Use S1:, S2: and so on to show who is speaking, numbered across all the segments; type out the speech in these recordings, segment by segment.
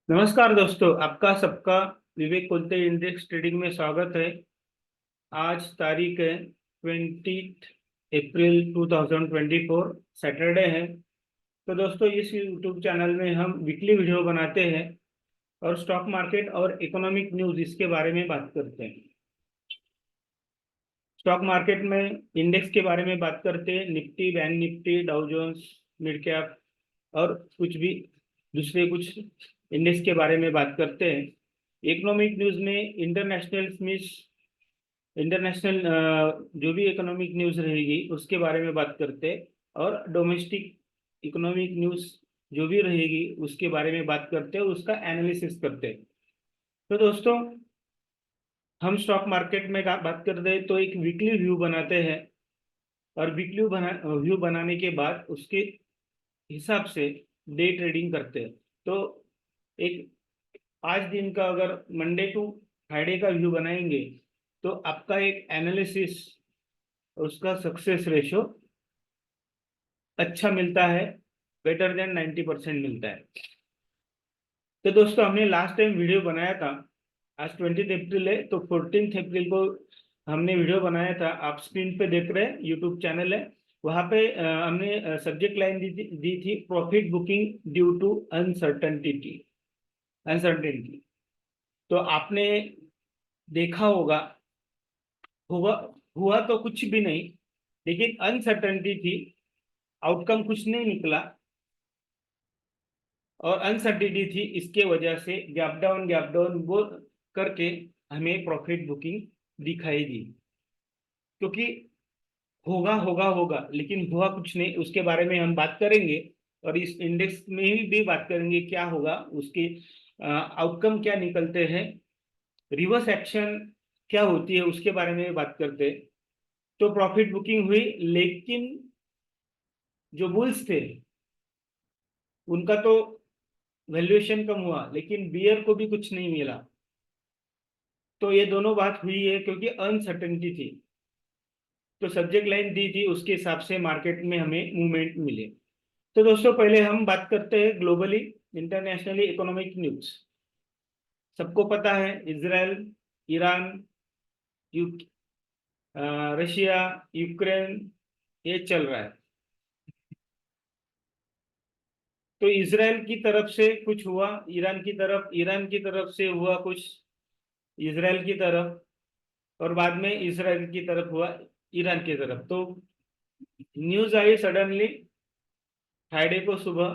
S1: नमस्कार दोस्तों, आपका सबका विवेक कोलते इंडेक्स ट्रेडिंग में स्वागत है। आज तारीख है 20 अप्रैल 2024, सैटरडे है। तो दोस्तों, इस यूट्यूब चैनल में हम वीकली वीडियो बनाते हैं और स्टॉक मार्केट और इकोनॉमिक न्यूज इसके बारे में बात करते हैं। स्टॉक मार्केट में इंडेक्स के बारे में बात करते हैं, Nifty, bank Nifty, Dow Jones, mid cap और कुछ भी दूसरे कुछ इंडेक्स के बारे में बात करते हैं। इकोनॉमिक न्यूज में इंटरनेशनल जो भी इकोनॉमिक न्यूज रहेगी उसके बारे में बात करते हैं, और डोमेस्टिक इकोनॉमिक न्यूज जो भी रहेगी उसके बारे में बात करते हैं, उसका एनालिसिस करते हैं। तो दोस्तों, हम स्टॉक मार्केट में बात करते हैं तो एक वीकली व्यू बनाते हैं, और वीकली व्यू बनाने के बाद उसके हिसाब से डे ट्रेडिंग करते हैं। तो एक 5 दिन का अगर मंडे टू फ्राइडे का व्यू बनाएंगे तो आपका एक एनालिसिस, उसका सक्सेस रेशो अच्छा मिलता है, बेटर देन 90% मिलता है। तो दोस्तों, हमने लास्ट टाइम वीडियो बनाया था, आज 20 अप्रैल है, तो 14 अप्रैल को हमने वीडियो बनाया था। आप स्क्रीन पे देख रहे हैं, यूट्यूब चैनल है, वहां पे हमने सब्जेक्ट लाइन दी थी, profit booking due to uncertainty uncertainty. तो आपने देखा होगा, हुआ हुआ तो कुछ भी नहीं, लेकिन अनसर्टेनिटी थी, आउटकम कुछ नहीं निकला, और अनसर्टेनिटी थी, इसके वजह से गैप डाउन वो करके हमें प्रॉफिट बुकिंग दिखाई दी। क्योंकि होगा होगा होगा, लेकिन हुआ कुछ नहीं, उसके बारे में हम बात करेंगे। और इस इंडेक्स में भी बात करेंगे क्या होगा, उसके आउटकम क्या निकलते हैं, रिवर्स एक्शन क्या होती है, उसके बारे में भी बात करते हैं। तो प्रॉफिट बुकिंग हुई, लेकिन जो बुल्स थे उनका तो वैल्यूएशन कम हुआ, लेकिन बियर को भी कुछ नहीं मिला। तो ये दोनों बात हुई है क्योंकि अनसर्टेनिटी थी। तो सब्जेक्ट लाइन दी थी, उसके हिसाब से मार्केट में हमें मूवमेंट मिले। तो दोस्तों, पहले हम बात करते हैं ग्लोबली इंटरनेशनली इकोनॉमिक न्यूज। सबको पता है, Israel, Iran, you Russia, Ukraine, ये चल रहा है। तो इसराइल की तरफ से कुछ हुआ, ईरान की तरफ से हुआ कुछ इसराइल की तरफ, और बाद में इसराइल की तरफ हुआ ईरान की तरफ। तो न्यूज आई सडनली फ्राइडे को सुबह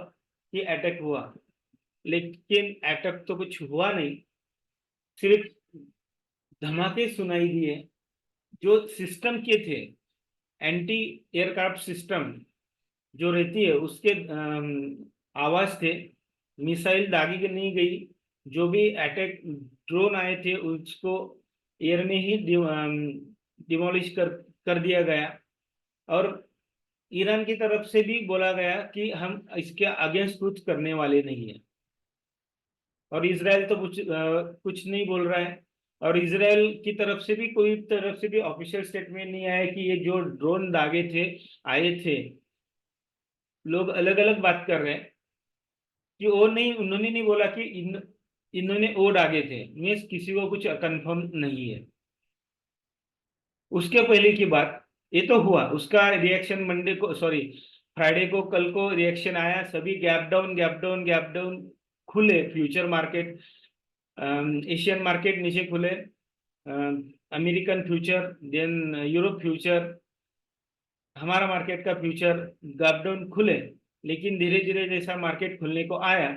S1: कि अटैक हुआ, लेकिन अटैक तो कुछ हुआ नहीं, सिर्फ धमाके सुनाई दिए। जो सिस्टम के थे, एंटी एयरक्राफ्ट सिस्टम जो रहती है, उसके आवाज थे। मिसाइल दागी नहीं गई, जो भी अटैक ड्रोन आए थे उसको एयर में ही डिमोलिश कर दिया गया। और ईरान की तरफ से भी बोला गया कि हम इसके अगेंस्ट कुछ करने वाले नहीं है। और इसराइल तो कुछ नहीं बोल रहा है। और इसराइल की तरफ से भी कोई तरफ से भी ऑफिशियल स्टेटमेंट नहीं आया कि ये जो ड्रोन दागे थे, आए थे। लोग अलग अलग बात कर रहे हैं कि वो नहीं, उन्होंने नहीं बोला कि इन्होंने वो दागे थे, मीन्स किसी को कुछ कंफर्म नहीं है। उसके पहले की बात, ये तो हुआ, उसका रिएक्शन मंडे को, सॉरी फ्राइडे को, कल को रिएक्शन आया, सभी गैप डाउन खुले। फ्यूचर मार्केट, एशियन मार्केट नीचे खुले, American future, then Europe future, हमारा मार्केट का फ्यूचर, गैप डाउन खुले। लेकिन धीरे धीरे जैसा मार्केट खुलने को आया,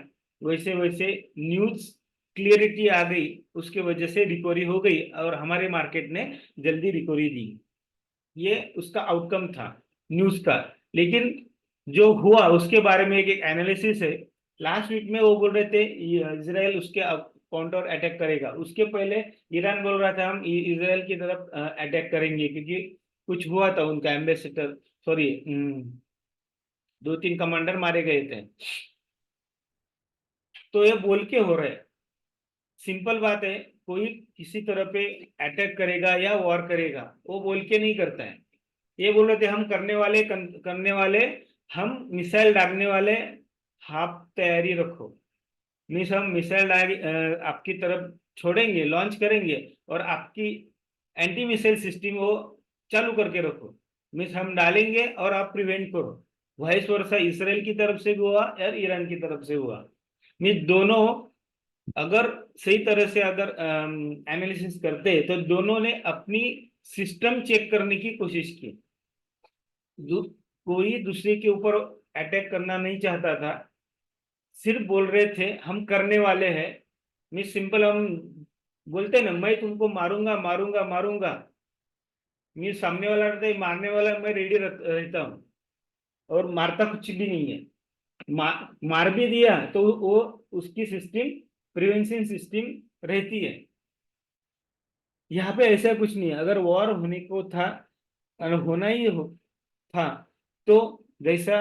S1: वैसे वैसे न्यूज क्लियरिटी आ गई, उसके वजह से रिकवरी हो गई और हमारे मार्केट ने जल्दी रिकवरी दी। ये उसका आउटकम था न्यूज का। लेकिन जो हुआ उसके बारे में एक एनालिसिस है। लास्ट वीक में वो बोल रहे थे इसराइल उसके काउंटर अटैक करेगा, उसके पहले ईरान बोल रहा था हम इसराइल की तरफ अटैक करेंगे, क्योंकि कुछ हुआ था, उनका एम्बेसडर, सॉरी, 2-3 कमांडर मारे गए थे। तो ये बोल के हो रहा है, सिंपल बात है, कोई किसी तरह पे अटैक करेगा या वॉर करेगा, वो बोल के नहीं करता है। ये बोल रहे थे हम करने वाले, हम मिसाइल डालने वाले, आप तैयारी रखो। मीन्स हम मिसाइल आपकी तरफ छोड़ेंगे, लॉन्च करेंगे, और आपकी एंटी मिसाइल सिस्टम वो चालू करके रखो। मीन्स हम डालेंगे और आप प्रिवेंट करो। वाइस वर्सा इसराइल की तरफ से भी हुआ और ईरान की तरफ से हुआ। मीन्स दोनों अगर सही तरह से अगर एनालिसिस करते तो दोनों ने अपनी सिस्टम चेक करने की कोशिश की। कोई दूसरे के ऊपर अटैक करना नहीं चाहता था, सिर्फ बोल रहे थे हम करने वाले हैं। मैं सिंपल हम बोलते हैं ना, मैं तुमको मारूंगा मारूंगा मारूंगा। मैं सामने वाला रहता है मारने वाला, मैं रेडी रहता हूँ और मारता कुछ भी नहीं है। मार भी दिया तो वो उसकी सिस्टम, प्रिवेंशन सिस्टम रहती है। यहाँ पे ऐसा कुछ नहीं है। अगर वॉर होने को था और होना ही था तो जैसा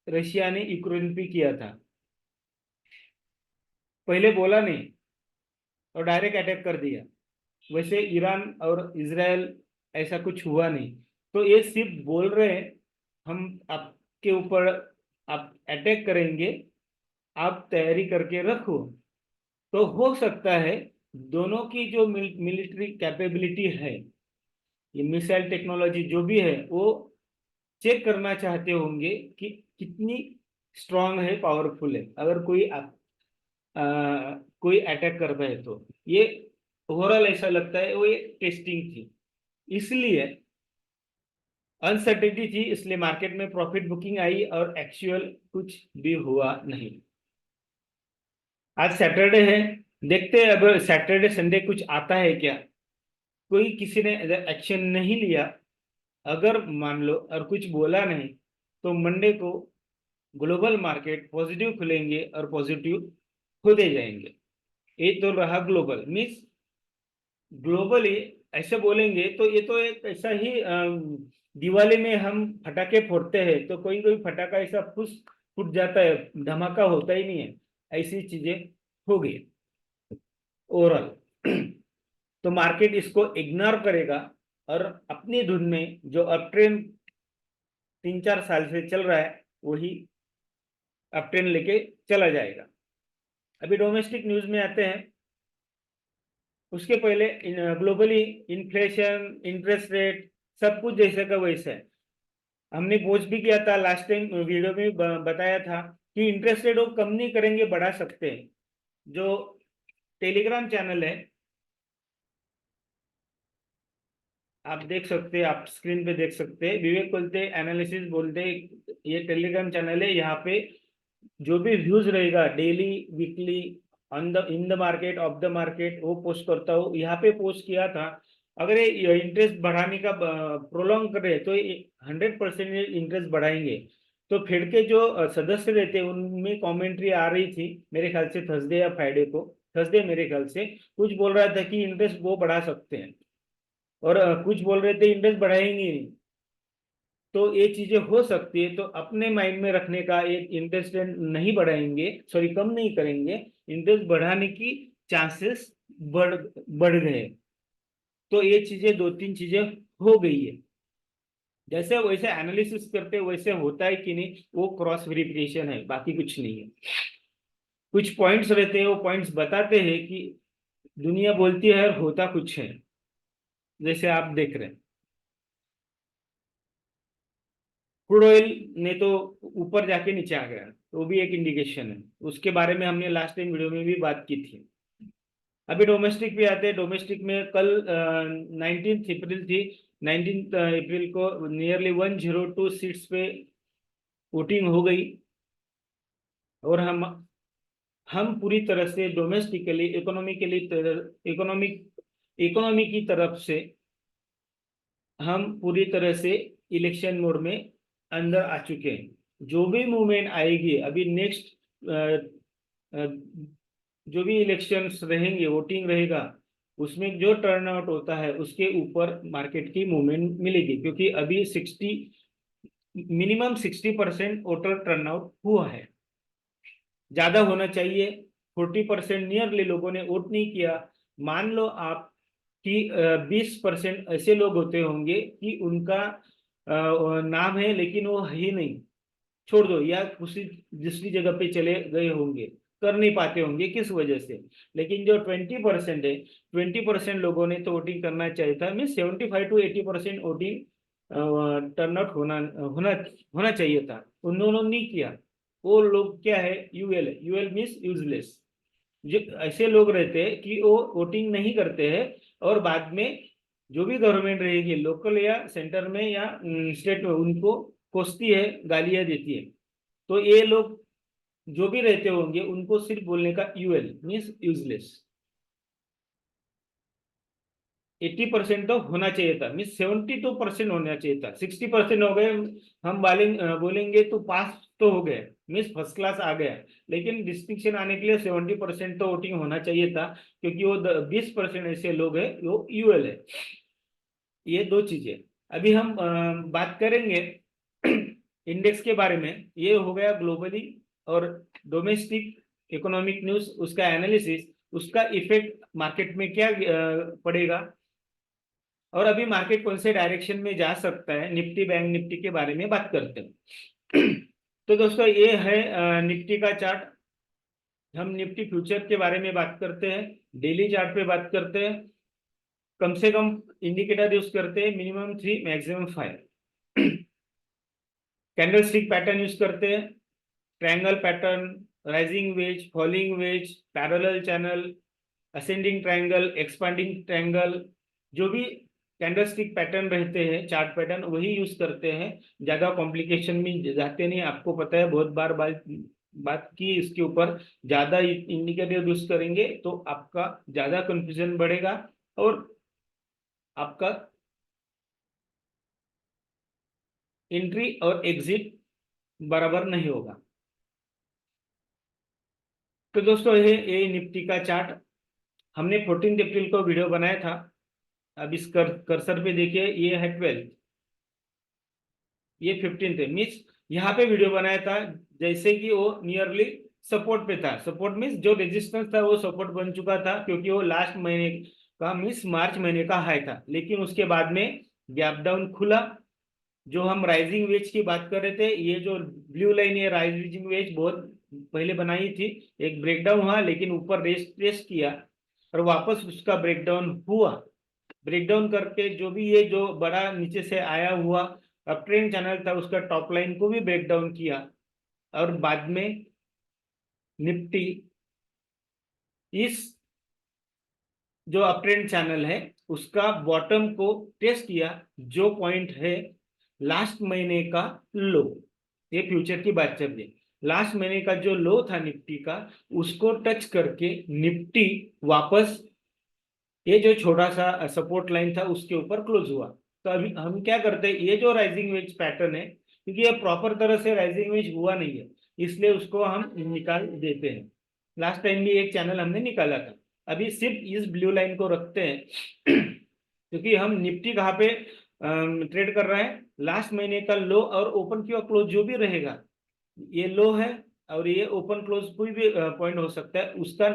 S1: रशिया ने यूक्रेन पे किया था, पहले बोला नहीं और डायरेक्ट अटैक कर दिया, वैसे ईरान और इजराइल ऐसा कुछ हुआ नहीं। तो ये सिर्फ बोल रहे हैं हम आपके ऊपर आप अटैक करेंगे, आप तैयारी करके रखो। तो हो सकता है दोनों की जो मिलिट्री कैपेबिलिटी है, ये मिसाइल टेक्नोलॉजी जो भी है, वो चेक करना चाहते होंगे कि कितनी स्ट्रांग है, पावरफुल है। अगर कोई अटैक करता है तो ये ओवरऑल ऐसा लगता है वो ये टेस्टिंग थी। इसलिए अनसर्टेनिटी थी, इसलिए मार्केट में प्रॉफिट बुकिंग आई और एक्चुअल कुछ भी हुआ नहीं। आज सैटरडे है, देखते हैं अब सैटरडे संडे कुछ आता है क्या। कोई किसी ने एक्शन नहीं लिया, अगर मान लो और कुछ बोला नहीं, तो मंडे को ग्लोबल मार्केट पॉजिटिव खुलेंगे और पॉजिटिव होते जाएंगे। ये तो रहा ग्लोबल। मीन्स ग्लोबली ऐसे बोलेंगे तो ये तो एक ऐसा ही दिवाली में हम फटाके फोड़ते हैं तो कोई कोई फटाका ऐसा फुस फूट जाता है, धमाका होता ही नहीं है। ऐसी चीजें हो गई ओवरऑल। तो मार्केट इसको इग्नोर करेगा और अपनी धुन में जो अप ट्रेंड 3-4 साल से चल रहा है वही अप ट्रेंड लेके चला जाएगा। अभी डोमेस्टिक न्यूज में आते हैं। उसके पहले ग्लोबली इन्फ्लेशन, इंटरेस्ट रेट, सब कुछ जैसे का वैसा है। हमने पोस्ट भी किया था लास्ट टाइम, वीडियो में बताया था कि इंटरेस्ट रेट वो कम नहीं करेंगे, बढ़ा सकते हैं। जो टेलीग्राम चैनल है, आप देख सकते हैं, आप स्क्रीन पे देख सकते हैं, विवेक बोलते एनालिसिस बोलते, ये टेलीग्राम चैनल है। यहाँ पे जो भी व्यूज रहेगा daily, weekly, on the in the market, of the market, वो पोस्ट करता हूँ। यहाँ पे पोस्ट किया था। अगर ये इंटरेस्ट बढ़ाने का प्रोलॉन्ग करे तो 100% इंटरेस्ट बढ़ाएंगे। तो फेड के जो सदस्य रहते हैं उनमें कमेंट्री आ रही थी, मेरे ख्याल से थर्सडे या फ्राइडे को, थर्सडे मेरे ख्याल से, कुछ बोल रहा था कि इंटरेस्ट वो बढ़ा सकते हैं और कुछ बोल रहे थे इंटरेस्ट बढ़ाएंगे नहीं। तो ये चीजें हो सकती है, तो अपने माइंड में रखने का, एक इंटरेस्ट नहीं बढ़ाएंगे, सॉरी कम नहीं करेंगे, इंटरेस्ट बढ़ाने की चांसेस बढ़ बढ़ गए। तो ये चीजें 2-3 चीजें हो गई है। जैसे वैसे एनालिसिस करते वैसे होता है कि नहीं, वो क्रॉस वेरिफिकेशन है, बाकी कुछ नहीं है। कुछ पॉइंट्स रहते हैं, वो पॉइंट्स बताते हैं कि दुनिया बोलती है और होता कुछ है। जैसे आप देख रहे हैं क्रूड ऑयल ने तो ऊपर जाके नीचे आ गया, तो वो भी एक इंडिकेशन है। उसके बारे में हमने लास्ट टाइम वीडियो में भी बात की थी। अभी डोमेस्टिक भी आते हैं। डोमेस्टिक में कल 19 अप्रैल थी। 19 अप्रैल को नियरली 102 सीट्स पे वोटिंग हो गई। और हम पूरी तरह से डोमेस्टिकली इकोनॉमिकली इकोनॉमिक इकोनॉमी की तरफ से हम पूरी तरह से इलेक्शन मोड में अंदर आ चुके हैं। जो भी मूवमेंट आएगी अभी नेक्स्ट, जो भी इलेक्शंस रहेंगे, वोटिंग रहेगा, उसमें जो टर्नआउट होता है उसके ऊपर मार्केट की मूवमेंट मिलेगी। क्योंकि अभी मिनिमम 60% वोटर टर्नआउट हुआ है, ज्यादा होना चाहिए। 40% नियरली लोगों ने वोट नहीं किया। मान लो आप कि 20% ऐसे लोग होते होंगे कि उनका नाम है लेकिन वो है ही नहीं, छोड़ दो, या किसी दूसरी जगह पे चले गए होंगे। कर नहीं पाते होंगे किस वजह से। लेकिन जो 20% है, 20% लोगों ने तो वोटिंग करना चाहिए था, मीन 75 to 80% वोटिंग टर्नआउट होना होना होना चाहिए था, उन्होंने नहीं किया। वो लोग क्या है, यूएल है, यूएल मीन्स यूजलेस। जो ऐसे लोग रहते हैं कि वो वोटिंग नहीं करते हैं, और बाद में जो भी गवर्नमेंट रहेगी लोकल या सेंटर में या स्टेट में, उनको कोसती है, गालियां देती है। तो ये लोग जो भी रहते होंगे उनको सिर्फ बोलने का यूएल मीन्स यूजलेस। 80% तो होना चाहिए था, मीन 72% होना चाहिए था, 60% हो गए। हम बोलेंगे तो पास तो हो गए, मीन्स फर्स्ट क्लास आ गया। लेकिन डिस्टिंक्शन आने के लिए 70% तो वोटिंग होना चाहिए था, क्योंकि वो 20% ऐसे लोग हैं वो यूएल है। ये दो चीजें। अभी हम बात करेंगे इंडेक्स के बारे में। ये हो गया ग्लोबली और डोमेस्टिक इकोनॉमिक न्यूज, उसका एनालिसिस, उसका इफेक्ट मार्केट में क्या पड़ेगा, और अभी मार्केट कौन से डायरेक्शन में जा सकता है, निफ्टी बैंक निफ्टी के बारे में बात करते हैं। तो दोस्तों ये है निफ्टी का चार्ट। हम निफ्टी फ्यूचर के बारे में बात करते हैं, डेली चार्ट पे बात करते हैं। कम से कम इंडिकेटर यूज करते हैं, minimum 3 maximum 5। Candle stick pattern use करते हैं, triangle pattern, rising veg, falling veg, parallel channel, ascending triangle, expanding triangle, जो भी कैंडल स्टिक पैटर्न रहते हैं, चार्ट पैटर्न, वही यूज करते हैं। ज्यादा कॉम्प्लिकेशन में जाते नहीं, आपको पता है, बहुत बार बात की इसके ऊपर। ज्यादा इंडिकेटर यूज करेंगे तो आपका ज्यादा कंफ्यूजन बढ़ेगा और आपका एंट्री और एग्जिट बराबर नहीं होगा। तो दोस्तों ये निफ्टी का चार्ट हमने 14 अप्रैल को वीडियो बनाया था। अब इस कर्सर पे देखिए, ये है 12, ये 15 है, मीन्स यहाँ पे वीडियो बनाया था जैसे कि वो नियरली सपोर्ट पे था। सपोर्ट मीन्स जो रेजिस्टेंस था वो सपोर्ट बन चुका था, क्योंकि वो लास्ट महीने का मीन्स मार्च महीने का हाई था। लेकिन उसके बाद में गैप डाउन खुला। जो हम राइजिंग वेज की बात कर रहे थे, ये जो ब्लू लाइन है राइजिंग वेज बहुत पहले बनाई थी, एक ब्रेकडाउन हुआ, लेकिन ऊपर रेस्ट टेस्ट किया और वापस उसका ब्रेकडाउन हुआ। ब्रेकडाउन करके जो भी ये जो बड़ा नीचे से आया हुआ अप ट्रेंड चैनल था, उसका टॉप लाइन को भी ब्रेकडाउन किया, और बाद में निफ्टी इस जो अप ट्रेंड चैनल है उसका बॉटम को टेस्ट किया, जो पॉइंट है लास्ट महीने का लो। ये फ्यूचर की बात चल रही, लास्ट महीने का जो लो था निफ्टी का, उसको टच करके निफ्टी वापस ये जो छोटा सा सपोर्ट लाइन था उसके ऊपर क्लोज हुआ। तो अभी हम क्या करते हैं, ये जो राइजिंग वेज पैटर्न है, क्योंकि ये प्रॉपर तरह से राइजिंग वेज हुआ नहीं है, इसलिए उसको हम निकाल देते हैं। लास्ट टाइम भी एक चैनल हमने निकाला था। अभी सिर्फ इस ब्लू लाइन को रखते हैं क्योंकि हम निफ्टी कहाँ पे ट्रेड कर रहे हैं, लास्ट महीने का लो और ओपन की क्लोज जो भी रहेगा, ये लो है और ये ओपन क्लोज कोई भी पॉइंट हो सकता है, उसका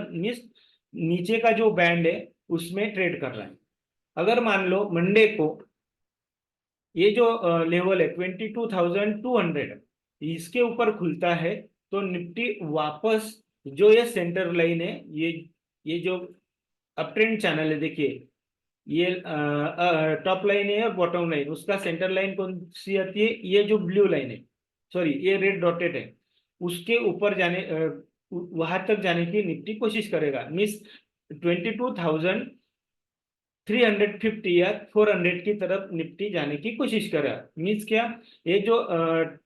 S1: नीचे का जो बैंड है उसमें ट्रेड कर रहा है। अगर मान लो मंडे को ये जो लेवल है 22,200, इसके ऊपर खुलता है, तो निफ्टी वापस जो ये सेंटर लाइन है, ये जो अप ट्रेंड चैनल है, देखिए ये टॉप लाइन है और बॉटम लाइन, उसका सेंटर लाइन कौन सी आती है, ये जो ब्लू लाइन है, सॉरी ये रेड डॉटेड है, उसके ऊपर जाने वहां तक जाने की निफ्टी कोशिश करेगा। मीन्स 22,350 या 400 की तरफ निफ्टी जाने की कोशिश करेगा। मीन्स क्या, ये जो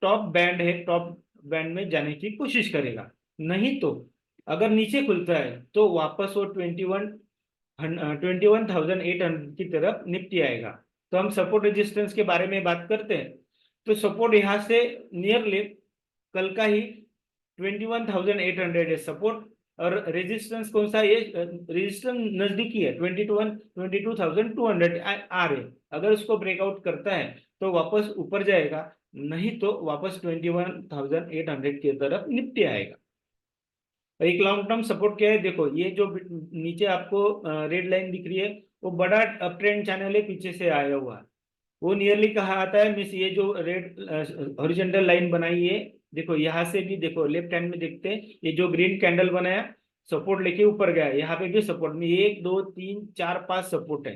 S1: टॉप बैंड है, टॉप बैंड में जाने की कोशिश करेगा। नहीं तो अगर नीचे खुलता है तो वापस वो 21,800 की तरफ निफ्टी आएगा। तो हम सपोर्ट रेजिस्टेंस के बारे में बात करते हैं, तो सपोर्ट यहाँ से नियरली कल का ही 21,800 है सपोर्ट, और रेजिस्टेंस कौन सा, ये रेजिस्टेंस नजदीकी है 22,200 आ रहे। अगर उसको ब्रेकआउट करता है तो वापस ऊपर जाएगा, नहीं तो वापस 21,800 की तरफ निफ्टी आएगा। एक लॉन्ग टर्म सपोर्ट क्या है, देखो ये जो नीचे आपको रेड लाइन दिख रही है, वो बड़ा अप ट्रेंड चैनल है, पीछे से आया हुआ, वो नियरली कहा आता है, मीन्स ये जो रेड हॉरिजॉन्टल लाइन बनाई है देखो यहाँ से भी देखो, लेफ्ट हैंड में देखते हैं, ये जो ग्रीन कैंडल बनाया सपोर्ट लेके ऊपर गया, यहाँ पे भी सपोर्ट में 1 2 3 4 5 सपोर्ट है।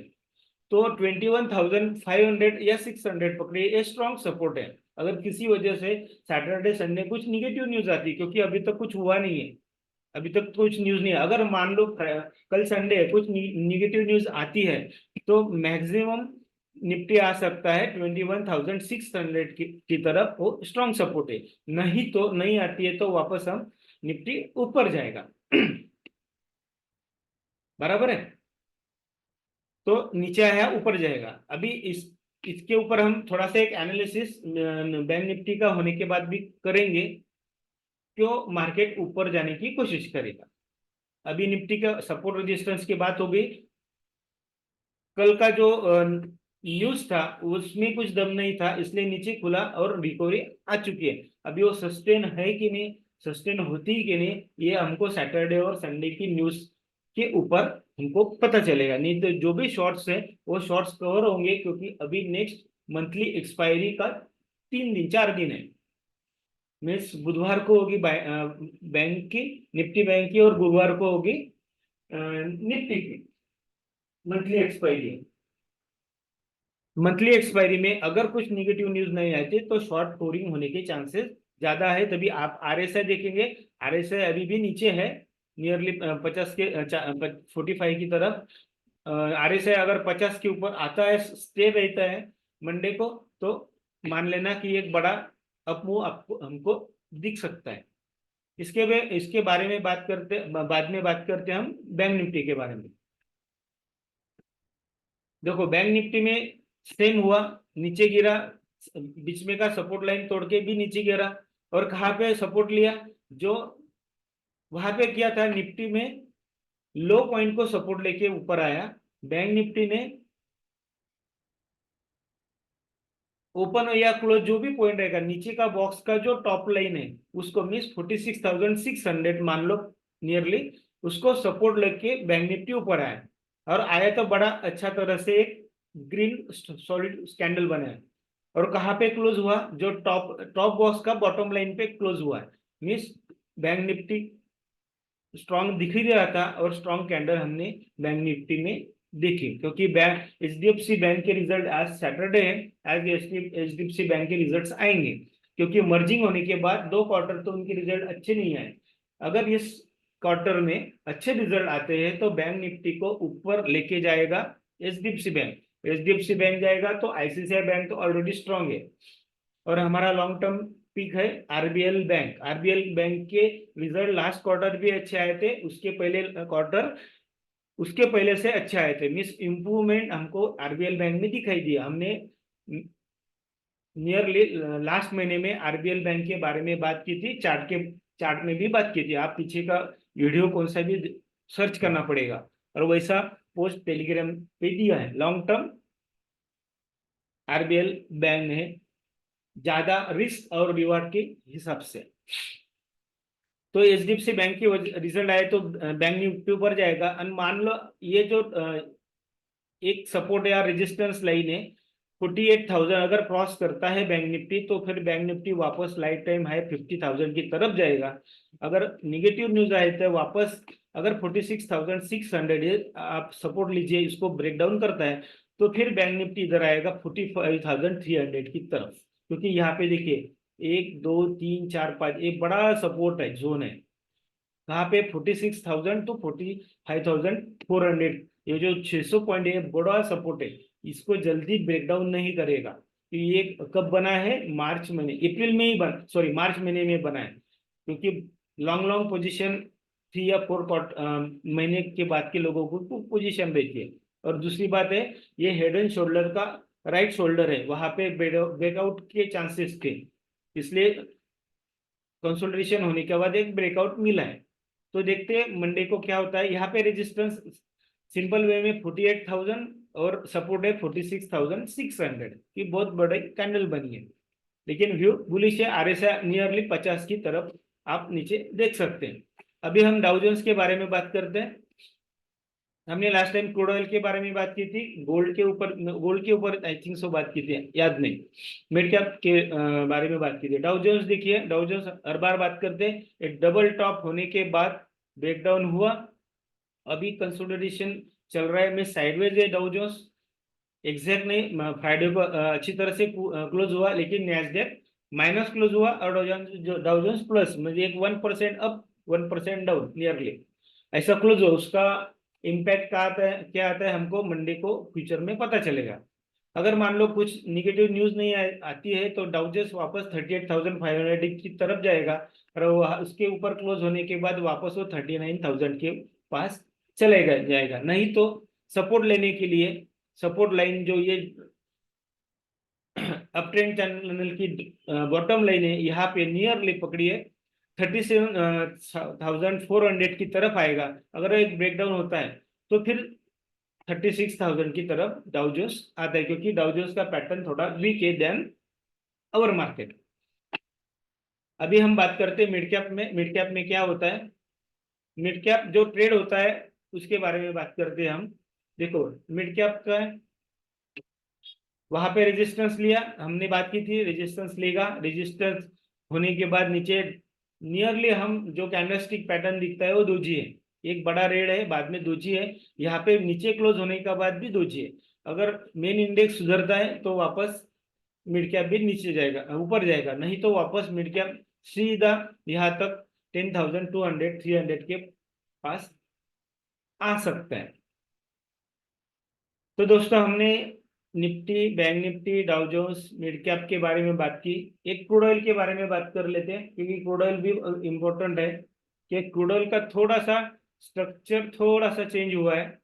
S1: तो 21,500 या 600 पकड़िए, ये स्ट्रॉन्ग सपोर्ट है। अगर किसी वजह से सैटरडे संडे कुछ निगेटिव न्यूज आती, क्योंकि अभी तक कुछ हुआ नहीं है, अभी तक कुछ न्यूज नहीं है, अगर मान लो कल संडे है, कुछ निगेटिव न्यूज आती है, तो मैक्सिमम निफ्टी आ सकता है 21,600 की तरफ, वो स्ट्रॉन्ग सपोर्ट है। नहीं तो नहीं आती है तो वापस हम निफ्टी ऊपर जाएगा। बराबर है, तो नीचे आया ऊपर जाएगा। अभी इसके ऊपर हम थोड़ा सा एक एनालिसिस बैंक निफ्टी का होने के बाद भी करेंगे, क्यों मार्केट ऊपर जाने की कोशिश करेगा। अभी निफ्टी का सपोर्ट रेजिस्टेंस की बात हो गई। कल का जो न्यूज था उसमें कुछ दम नहीं था, इसलिए नीचे खुला और रिकवरी आ चुकी है। अभी वो सस्टेन है कि नहीं, सस्टेन होती कि नहीं, ये हमको सैटरडे और संडे की न्यूज के ऊपर हमको पता चलेगा। नहीं तो जो भी शॉर्ट्स है वो शॉर्ट्स कवर होंगे, क्योंकि अभी नेक्स्ट मंथली एक्सपायरी का 3 दिन 4 दिन है। मीन्स बुधवार को होगी बैंक की, निफ्टी बैंक की, और गुरुवार को होगी निफ्टी की मंथली एक्सपायरी। मंथली एक्सपायरी में अगर कुछ निगेटिव न्यूज नहीं आती तो शॉर्ट कवरिंग होने के चांसेस ज्यादा है। तभी आप आरएसआई देखेंगे, आरएसआई अभी भी नीचे है, नियरली 50 के 45 की तरफ। आरएसआई अगर 50 के ऊपर आता है, स्टे रहता है मंडे को, तो मान लेना कि एक बड़ा अप मूव आपको हमको दिख सकता है। इसके बारे में बात करते, बाद में बात करते हैं हम बैंक निफ्टी के बारे में। देखो बैंक निफ्टी में सेम हुआ, नीचे गिरा, बीच में का सपोर्ट लाइन तोड़ के भी नीचे गिरा, और कहाँ पे सपोर्ट लिया, जो वहां पे किया था निफ्टी में, लो पॉइंट को सपोर्ट लेके ऊपर आया। बैंक निफ्टी ने ओपन या क्लोज जो भी पॉइंट रहेगा, नीचे का बॉक्स का जो टॉप लाइन है उसको मीन्स 46,600 मान लो नियरली, उसको सपोर्ट लेके बैंक निफ्टी ऊपर आया, और आया तो बड़ा अच्छा तरह से एक ग्रीन सॉलिड कैंडल बना है। और कहाँ पे क्लोज हुआ, जो टॉप टॉप बॉक्स का बॉटम लाइन पे क्लोज हुआ है। मीन्स बैंक निफ्टी स्ट्रॉन्ग दिख ही रहा था, और स्ट्रॉन्ग कैंडल हमने बैंक निफ्टी में देखी, क्योंकि बैंक एचडीएफसी बैंक के रिजल्ट आज सैटरडे है, आज एचडीएफसी बैंक के रिजल्ट्स आएंगे, क्योंकि मर्जिंग होने के बाद 2 क्वार्टर तो उनके रिजल्ट अच्छे नहीं आए। अगर इस क्वार्टर में अच्छे रिजल्ट आते हैं तो बैंक निफ्टी को ऊपर लेके जाएगा एचडीएफसी बैंक। एचडीएफसी बैंक जाएगा तो आईसीआईसीआई बैंक तो ऑलरेडी स्ट्रॉन्ग है, और हमारा लॉन्ग टर्म पिक है आरबीएल बैंक। आरबीएल बैंक के रिजल्ट लास्ट क्वार्टर भी अच्छे आए थे, उसके पहले क्वार्टर उसके पहले से अच्छे आए थे। मिस इम्प्रूवमेंट हमको आरबीएल बैंक में दिखाई दिया। हमने नियरली लास्ट महीने में आरबीएल बैंक के बारे में बात की थी, चार्ट में भी बात की थी। आप पीछे का वीडियो कौन सा भी सर्च करना पड़ेगा, और वैसा पोस्ट टेलीग्राम पे दिया है। लॉन्ग टर्म आरबीएल बैंक है ज्यादा रिस्क और रिवार्ड के हिसाब से। तो एचडीएफसी बैंक की रिजल्ट आए तो बैंक निफ्टी ऊपर जाएगा। और मान लो ये जो एक सपोर्ट या रेजिस्टेंस लाइन है 48,000 अगर क्रॉस करता है बैंक निफ्टी, तो फिर बैंक निफ्टी वापस लाइफ टाइम हाई 50,000 की तरफ जाएगा। अगर निगेटिव न्यूज आए तो वापस, अगर 46,600 आप सपोर्ट लीजिए, इसको ब्रेक डाउन करता है, तो फिर बैंक निफ्टी इधर आएगा 45,300 की तरफ। क्योंकि यहाँ पे देखिए 1 2 3 4 5 एक बड़ा सपोर्ट है, जोन है। कहाँ पे 46,000 टू 45,400, ये जो 600 पॉइंट है बड़ा सपोर्ट है, इसको जल्दी ब्रेकडाउन नहीं करेगा। तो ये कब बना है, मार्च महीने, अप्रैल में ही मार्च महीने में बना है, क्योंकि लॉन्ग लॉन्ग पोजीशन 3 या 4 महीने के बाद के लोगों को पोजीशन रहती है। और दूसरी बात है, ये हेड एंड शोल्डर का राइट शोल्डर है, वहां पे ब्रेकआउट के चांसेस थे, इसलिए कंसोलिडेशन होने के बाद एक ब्रेकआउट मिला है। तो देखते हैं मंडे को क्या होता है। यहाँ पे रेजिस्टेंस सिंपल वे में 48,000 और सपोर्ट है 46,600 की बहुत बड़ी कैंडल बनी है, लेकिन व्यू बुलिश है। आरएसआई नियरली 50 की तरफ आप नीचे देख सकते हैं। अभी हम डाउ जोन्स के बारे में बात करते हैं। हमने लास्ट टाइम क्रूड ऑयल के बारे में बात की थी, गोल्ड के ऊपर आई थिंक सो बात की थी, याद नहीं। मिड कैप के बारे में बात की थी। डाउ जोन्स देखिए, डाउ जोन्स हर बार बात करते हैं, एक डबल टॉप होने के बाद ब्रेकडाउन हुआ, अभी कंसोलिडेशन चल रहा है, में साइडवेज है डाउ जोन्स, एग्जैक्ट नहीं, फ्राइडे को अच्छी तरह से क्लोज हुआ, लेकिन नैस्डैक माइनस क्लोज हुआ और डाउ जोन्स प्लस, मतलब एक 1% अप 1% डाउन नियरली ऐसा क्लोज हुआ। उसका इम्पैक्ट क्या आता है हमको मंडे को फ्यूचर में पता चलेगा। अगर मान लो कुछ निगेटिव न्यूज नहीं आती है तो डाउ जोन्स वापस 38,500 की तरफ जाएगा, और उसके ऊपर क्लोज होने के बाद वापस वो 39,000 के पास चलेगा जाएगा। नहीं तो सपोर्ट लेने के लिए सपोर्ट लाइन जो ये अप ट्रेंड चैनल की बॉटम लाइन है, यहाँ पे नियरली पकड़िए 37,400 की तरफ आएगा। अगर एक ब्रेकडाउन होता है तो फिर 36,000 की तरफ डाउ जोन्स आता है, क्योंकि डाउ जोन्स का पैटर्न थोड़ा वीक है देन अवर मार्केट। अभी हम बात करते हैं मिड कैप में क्या होता है। मिड कैप जो ट्रेड होता है उसके बारे में बात करते हैं हम। देखो, मिड कैप का वहां पे रेजिस्टेंस लिया, हमने बात की थी रेजिस्टेंस लेगा, रेजिस्टेंस होने के बाद नीचे नियरली हम जो कैंडलस्टिक पैटर्न दिखता है वो दोजी है, एक बड़ा रेड है बाद में दोजी है, यहाँ पे नीचे क्लोज होने के बाद भी दोजी है। अगर मेन इंडेक्स सुधरता है तो वापस मिड कैप भी नीचे जाएगा, ऊपर जाएगा, नहीं तो वापस मिड कैप सीधा यहाँ तक 10,200 300 के पास आ सकता है। तो दोस्तों हमने Nifty, bank Nifty, Dow Jones, mid cap के बारे में बात की। एक क्रूड ऑयल के बारे में बात कर लेते हैं, क्योंकि क्रूड ऑयल भी इम्पोर्टेंट है, कि क्रूड ऑयल का थोड़ा सा स्ट्रक्चर थोड़ा सा चेंज हुआ है,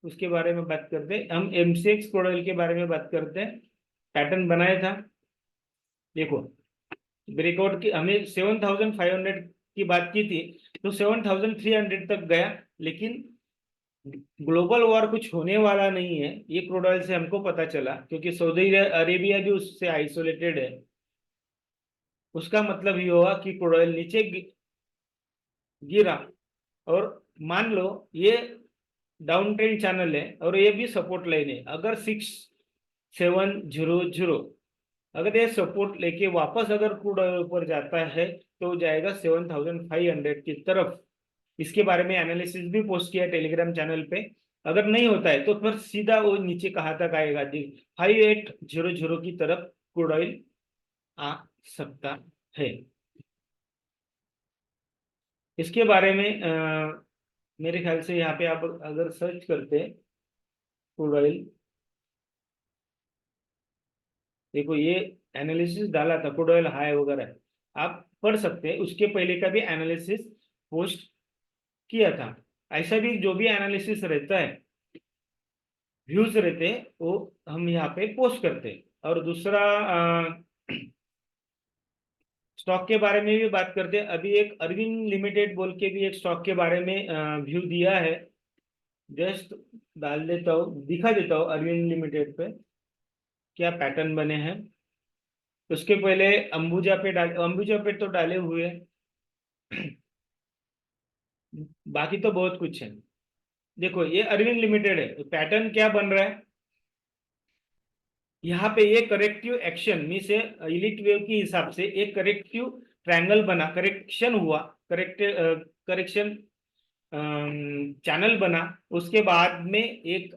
S1: उसके बारे में बात करते हैं। हम एमसीएक्स क्रूड ऑयल के बारे में बात करते हैं। पैटर्न बनाया था, देखो ब्रेकआउट की हमने 7,500 की बात की थी, तो 7,300 तक गया, लेकिन ग्लोबल वॉर कुछ होने वाला नहीं है ये क्रूड ऑयल से हमको पता चला, क्योंकि सऊदी अरेबिया भी उससे आइसोलेटेड है। उसका मतलब ये हुआ कि क्रूड ऑयल नीचे गिरा, और मान लो ये डाउन ट्रेंड चैनल है और ये भी सपोर्ट लाइन है, अगर 6,700 अगर ये सपोर्ट लेके वापस अगर क्रूड ऑयल ऊपर जाता है तो जाएगा 7,500 की तरफ। इसके बारे में एनालिसिस भी पोस्ट किया टेलीग्राम चैनल पे। अगर नहीं होता है तो फिर सीधा वो नीचे कहाँ तक आएगा जी, 5,800 की तरफ क्रूड ऑयल आ सकता है। इसके बारे में मेरे ख्याल से यहाँ पे आप अगर सर्च करते हैं क्रूड ऑयल, देखो ये एनालिसिस डाला था क्रूड ऑयल हाई वगैरह, आप पढ़ सकते हैं, उसके पहले का भी एनालिसिस पोस्ट किया था। ऐसा भी जो भी एनालिसिस रहता है, व्यूज रहते हैं, वो हम यहाँ पे पोस्ट करते हैं। और दूसरा स्टॉक के बारे में भी बात करते हैं। अभी एक अरविंद लिमिटेड बोल के भी एक स्टॉक के बारे में व्यू दिया है, जस्ट डाल देता हूँ, दिखा देता हूँ अरविंद लिमिटेड पे क्या पैटर्न बने हैं। उसके पहले अंबुजा पे तो डाले हुए हैं। बाकी तो बहुत कुछ है। देखो ये अरविंद लिमिटेड है, पैटर्न क्या बन रहा है, यहाँ पे ये करेक्टिव एक्शन मीन से इलिट वेव के हिसाब से एक करेक्टिव ट्रायंगल बना, करेक्शन हुआ, करेक्शन चैनल बना। उसके बाद में एक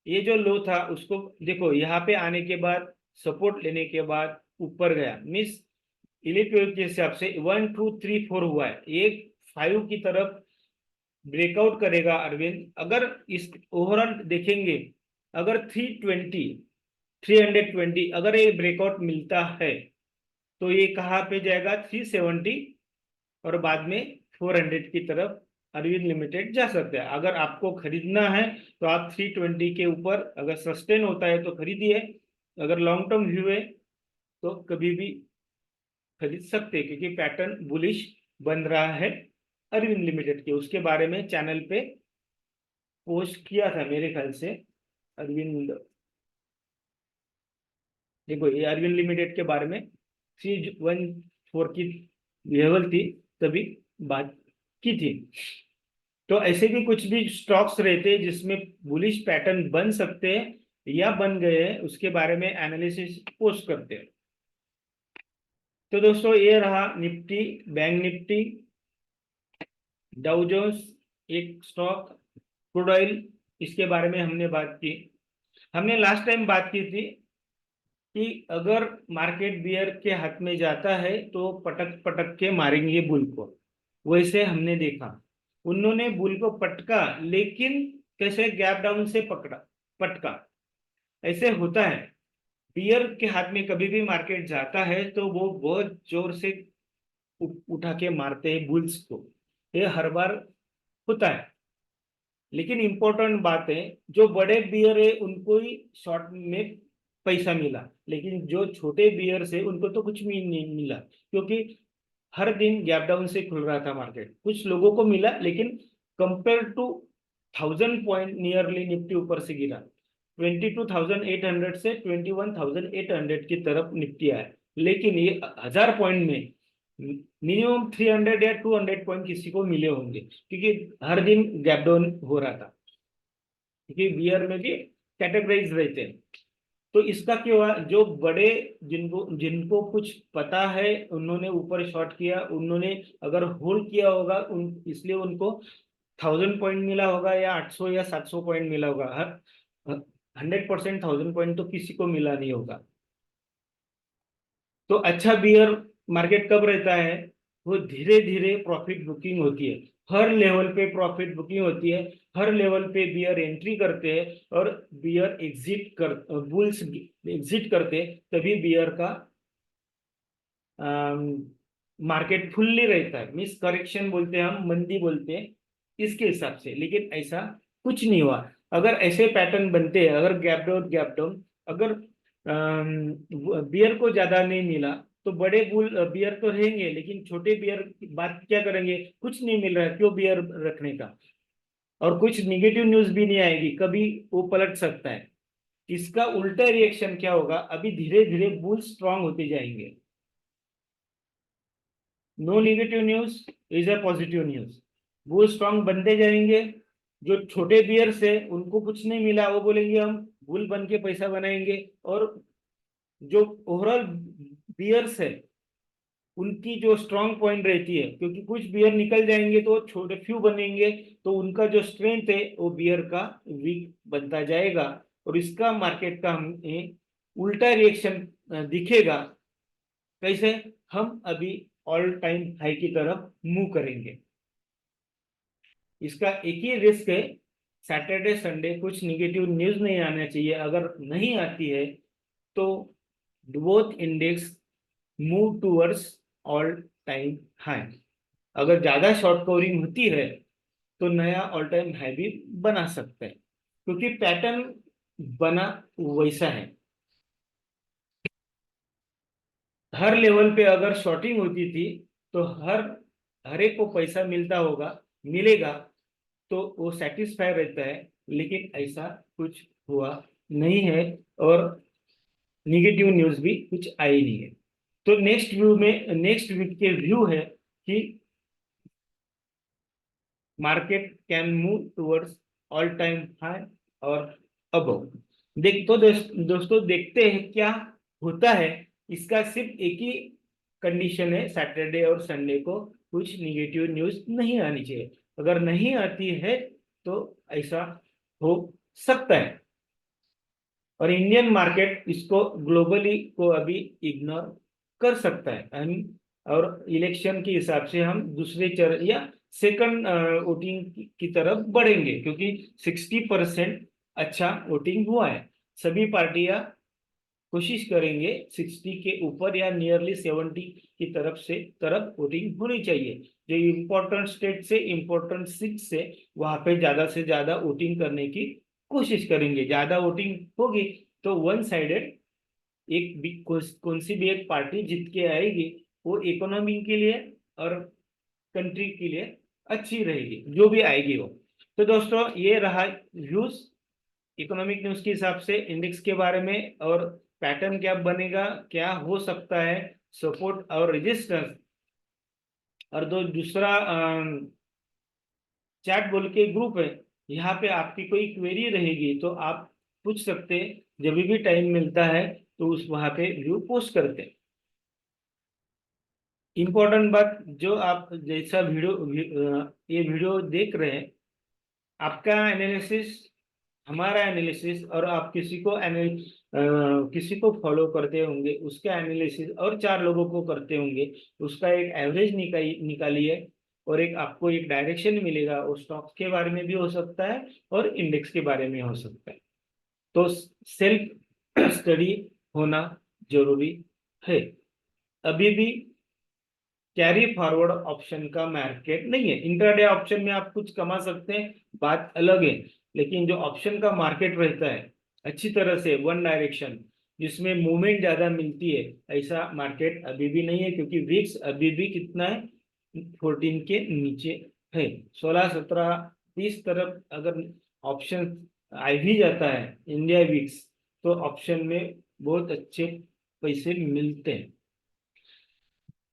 S1: ये जो लो था उसको देखो, यहाँ पे आने के बाद सपोर्ट लेने के बाद ऊपर गया, मीन्स इलिट वेव के हिसाब से 1 2 3 4 हुआ है, एक 5 की तरफ ब्रेकआउट करेगा अरविंद। अगर इस ओवरऑल देखेंगे, अगर 320 अगर ये ब्रेकआउट मिलता है तो ये कहाँ पे जाएगा, 370, और बाद में 400 की तरफ अरविंद लिमिटेड जा सकते हैं। अगर आपको खरीदना है तो आप 320 के ऊपर अगर सस्टेन होता है तो खरीदिए, अगर लॉन्ग टर्म व्यू है तो कभी भी खरीद सकते हैं, क्योंकि पैटर्न बुलिश बन रहा है अरविंद लिमिटेड के। उसके बारे में चैनल पे पोस्ट किया था मेरे ख्याल से अरविंद, देखो ये अरविंद लिमिटेड के बारे में 314 की लेवल थी, तभी बात की थी। तो ऐसे भी कुछ भी स्टॉक्स रहते हैं जिसमें बुलिश पैटर्न बन सकते हैं या बन गए हैं, उसके बारे में एनालिसिस पोस्ट करते हैं। तो दोस्तों ये रहा Nifty, bank Nifty, Dow Jones एक स्टॉक, क्रूड ऑयल, इसके बारे में हमने बात की। हमने लास्ट टाइम बात की थी कि अगर मार्केट बियर के हाथ में जाता है तो पटक पटक के मारेंगे बुल को। वैसे हमने देखा उन्होंने बुल को पटका, लेकिन कैसे गैप डाउन से पकड़ा, पटका। ऐसे होता है, बियर के हाथ में कभी भी मार्केट जाता है तो वो बहुत जोर से उठा के मारते हैं बुल्स को। ये हर बार होता है। लेकिन इंपॉर्टेंट बात है, जो बड़े बियर है उनको ही शॉर्ट में पैसा मिला, लेकिन जो छोटे बियर से उनको तो कुछ भी नहीं मिला, क्योंकि हर दिन गैप डाउन से खुल रहा था मार्केट। कुछ लोगों को मिला, लेकिन compare to 1000 point nearly Nifty ऊपर से गिरा। 22,800 से 21,800 की तरफ निफ्टी आया। लेकिन ये 1000 पॉइंट में मिनिमम 300 या 200 पॉइंट किसी को मिले होंगे, क्योंकि हर दिन गैप डाउन हो रहा था, क्योंकि बियर में भी कैटेगराइज रहते हैं। तो इसका क्या हुआ, जो बड़े जिनको जिनको कुछ पता है उन्होंने ऊपर शॉर्ट किया, उन्होंने अगर होल्ड किया होगा इसलिए उनको 1000 पॉइंट मिला होगा या 800 या 700 पॉइंट मिला होगा। हर 100% 1000 पॉइंट तो किसी को मिला नहीं होगा। तो अच्छा बियर मार्केट कब रहता है, वो धीरे धीरे प्रॉफिट बुकिंग होती है, हर लेवल पे प्रॉफिट बुकिंग होती है, हर लेवल पे बियर एंट्री करते हैं और बियर एग्जिट कर, बुल्स एग्जिट करते हैं, तभी बियर का मार्केट फुल्ली रहता है। मिस करेक्शन बोलते हैं हम, मंदी बोलते हैं इसके हिसाब से। लेकिन ऐसा कुछ नहीं हुआ। अगर ऐसे पैटर्न बनते हैं, अगर गैप डाउन, अगर बियर को ज्यादा नहीं मिला तो बड़े बुल बियर तो रहेंगे, लेकिन छोटे बियर की बात क्या करेंगे, कुछ नहीं मिल रहा है, क्यों बियर रखने का। और कुछ निगेटिव न्यूज भी नहीं आएगी, कभी वो पलट सकता है। इसका उल्टा रिएक्शन क्या होगा, अभी धीरे धीरे बुल स्ट्रांग होते जाएंगे। No negative news is a positive news. वो स्ट्रांग बनते जाएंगे। जो छोटे बियर से उनको कुछ नहीं मिला, वो बोलेंगे हम बुल बन के पैसा बनाएंगे। और जो ओवरऑल बियर्स है उनकी जो स्ट्रांग पॉइंट रहती है, क्योंकि कुछ बियर निकल जाएंगे तो छोटे फ्यू बनेंगे, तो उनका जो स्ट्रेंथ है वो बियर का वीक बनता जाएगा। और इसका मार्केट का हमें उल्टा रिएक्शन दिखेगा। कैसे, हम अभी ऑल टाइम हाई की तरफ मूव करेंगे। इसका एक ही रिस्क है, सैटरडे संडे कुछ निगेटिव न्यूज नहीं आना चाहिए। अगर नहीं आती है तो both index move towards all time high. अगर ज्यादा शॉर्ट कवरिंग होती है तो नया ऑल टाइम हाई भी बना सकते हैं, क्योंकि पैटर्न बना वैसा है। हर लेवल पे अगर शॉर्टिंग होती थी तो हर एक को पैसा मिलता होगा, मिलेगा, तो वो सेटिस्फाई रहता है। लेकिन ऐसा कुछ हुआ नहीं है, और निगेटिव न्यूज भी कुछ आई नहीं है। तो नेक्स्ट वीक के व्यू है कि market can move towards all time high और अबव। दोस्तों देखते हैं क्या होता है। इसका सिर्फ एक ही कंडीशन है, सैटरडे और संडे को कुछ निगेटिव न्यूज नहीं आनी चाहिए। अगर नहीं आती है तो ऐसा हो सकता है। और इंडियन मार्केट इसको ग्लोबली को अभी इग्नोर कर सकता है। और इलेक्शन के हिसाब से हम दूसरे चरण या सेकंड वोटिंग की तरफ बढ़ेंगे, क्योंकि 60% अच्छा वोटिंग हुआ है। सभी पार्टियां कोशिश करेंगे 60 के ऊपर या नियरली 70 की तरफ वोटिंग होनी चाहिए। जो इम्पोर्टेंट स्टेट से इम्पोर्टेंट सीट से वहां पे ज्यादा से ज्यादा वोटिंग करने की कोशिश करेंगे। ज्यादा वोटिंग होगी तो वन साइडेड एक भी कौन सी भी एक पार्टी जीत के आएगी, वो इकोनॉमी के लिए और कंट्री के लिए अच्छी रहेगी, जो भी आएगी वो। तो दोस्तों ये रहा व्यूज इकोनॉमिक न्यूज के हिसाब से इंडेक्स के बारे में, और पैटर्न क्या बनेगा, क्या हो सकता है, सपोर्ट और रेजिस्टेंस। और दूसरा चैट बोल के ग्रुप है, यहाँ पे आपकी कोई क्वेरी रहेगी तो आप पूछ सकते हैं, जब भी टाइम मिलता है तो उस वहां पे व्यू पोस्ट करते हैं। इम्पोर्टेंट बात, जो आप जैसा ये वीडियो देख रहे हैं, आपका एनालिसिस, हमारा एनालिसिस, और आप किसी को फॉलो करते होंगे उसका एनालिसिस, और 4 लोगों को करते होंगे, उसका एक एवरेज निकालिए, और एक आपको एक डायरेक्शन मिलेगा। वो स्टॉक्स के बारे में भी हो सकता है और इंडेक्स के बारे में हो सकता है। तो सेल्फ स्टडी होना जरूरी है। अभी भी कैरी फॉरवर्ड ऑप्शन का मार्केट नहीं है। इंट्राडे ऑप्शन में आप कुछ कमा सकते हैं, बात अलग है। लेकिन जो ऑप्शन का मार्केट रहता है अच्छी तरह से वन डायरेक्शन, जिसमें मूवमेंट ज्यादा मिलती है, ऐसा मार्केट अभी भी नहीं है, क्योंकि विक्स अभी भी कितना है, 14 के नीचे है। 16, 17, 20 तरफ अगर ऑप्शन आ भी जाता है इंडिया विक्स, तो ऑप्शन में बहुत अच्छे पैसे मिलते हैं।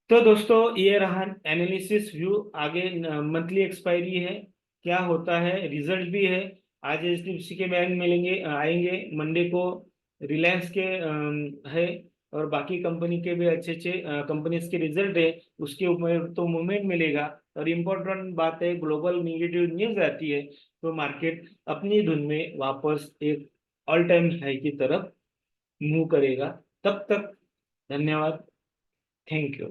S1: तो दोस्तों, ये रहा एनालिसिस व्यू। आगे मंथली एक्सपायरी है, क्या होता है, रिजल्ट भी है। आज एचडीएफसी के बैंक मिलेंगे, आएंगे मंडे को। रिलायंस के है, और बाकी कंपनी के भी अच्छे अच्छे कंपनीज के रिजल्ट है, उसके ऊपर तो मूवमेंट मिलेगा। और इम्पोर्टेंट बात है, ग्लोबल नेगेटिव न्यूज आती है तो मार्केट अपनी धुन में वापस एक ऑल टाइम हाई की तरफ मूव करेगा। तब तक धन्यवाद, थैंक यू।